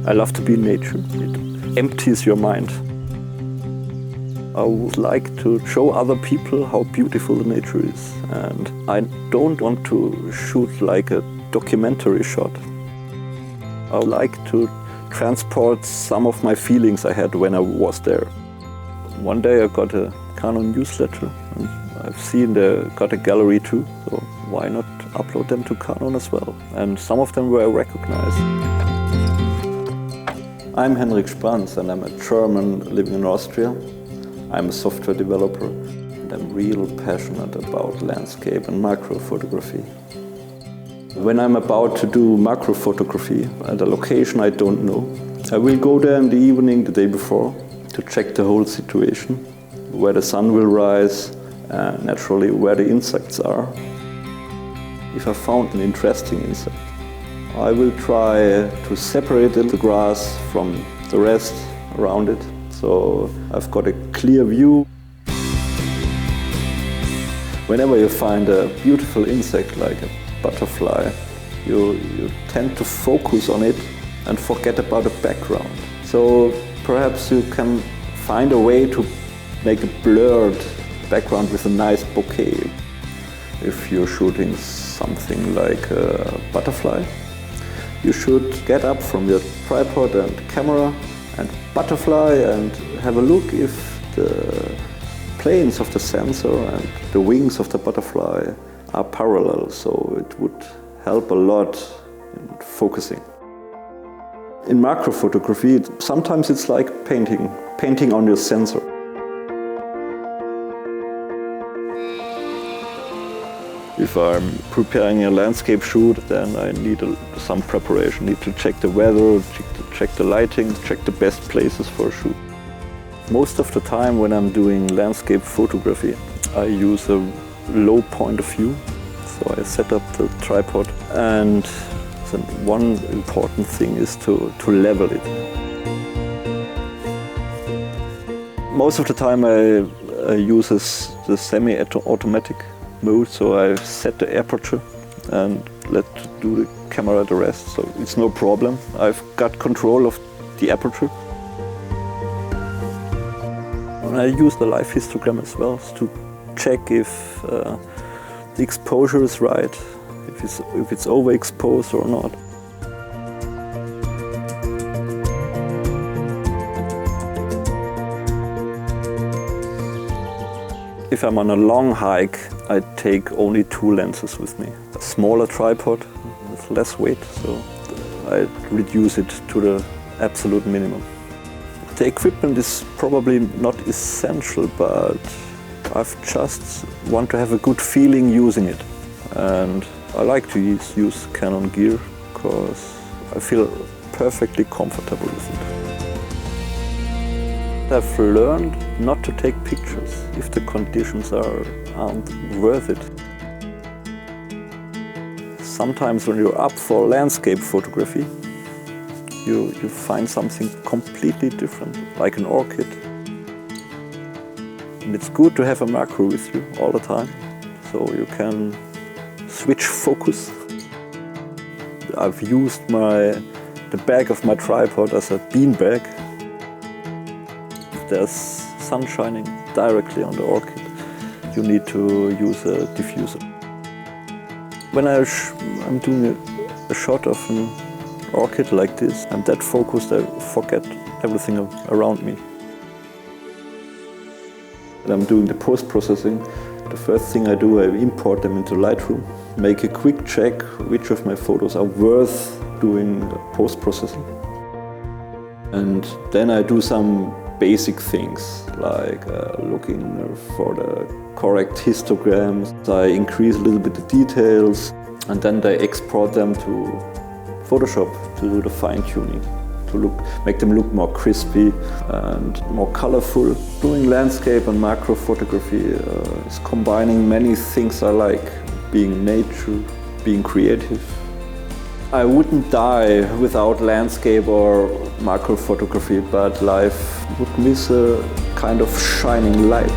I love to be in nature. It empties your mind. I would like to show other people how beautiful the nature is. And I don't want to shoot like a documentary shot. I would like to transport some of my feelings I had when I was there. One day I got a Canon newsletter, and I've seen they got a gallery too, so why not upload them to Canon as well? And some of them were recognized. I'm Henrik Spranz and I'm a German living in Austria. I'm a software developer and I'm real passionate about landscape and macro photography. When I'm about to do macro photography at a location I don't know, I will go there in the evening the day before to check the whole situation, where the sun will rise, and naturally where the insects are. If I found an interesting insect, I will try to separate the grass from the rest around it, so I've got a clear view. Whenever you find a beautiful insect like a butterfly, you tend to focus on it and forget about the background. So perhaps you can find a way to make a blurred background with a nice bouquet. If you're shooting something like a butterfly, you should get up from your tripod and camera and butterfly and have a look if the planes of the sensor and the wings of the butterfly are parallel, so it would help a lot in focusing. In macro photography, sometimes it's like painting on your sensor. If I'm preparing a landscape shoot, then I need some preparation. I need to check the weather, check the lighting, check the best places for a shoot. Most of the time when I'm doing landscape photography, I use a low point of view. So I set up the tripod, and one important thing is to level it. Most of the time I use the semi-automatic mode, so I set the aperture and let do the camera the rest, so it's no problem. I've got control of the aperture. And I use the live histogram as well to check if the exposure is right, if it's overexposed or not. If I'm on a long hike, I take only 2 lenses with me. A smaller tripod with less weight, so I reduce it to the absolute minimum. The equipment is probably not essential, but I've just want to have a good feeling using it. And I like to use Canon gear because I feel perfectly comfortable with it. I've learned not to take pictures if the conditions aren't worth it. Sometimes when you're up for landscape photography, you find something completely different, like an orchid. And it's good to have a macro with you all the time, so you can switch focus. I've used the back of my tripod as a bean bag. If there's sun shining directly on the orchid, you need to use a diffuser. When I'm doing a shot of an orchid like this, I'm that focused I forget everything around me. When I'm doing the post-processing, the first thing I do, I import them into Lightroom, make a quick check which of my photos are worth doing post-processing. And then I do some basic things, like looking for the correct histograms. I increase a little bit the details, and then I export them to Photoshop to do the fine-tuning, to make them look more crispy and more colorful. Doing landscape and macro photography is combining many things I like, being in nature, being creative. I wouldn't die without landscape or macro photography, but life would miss a kind of shining light.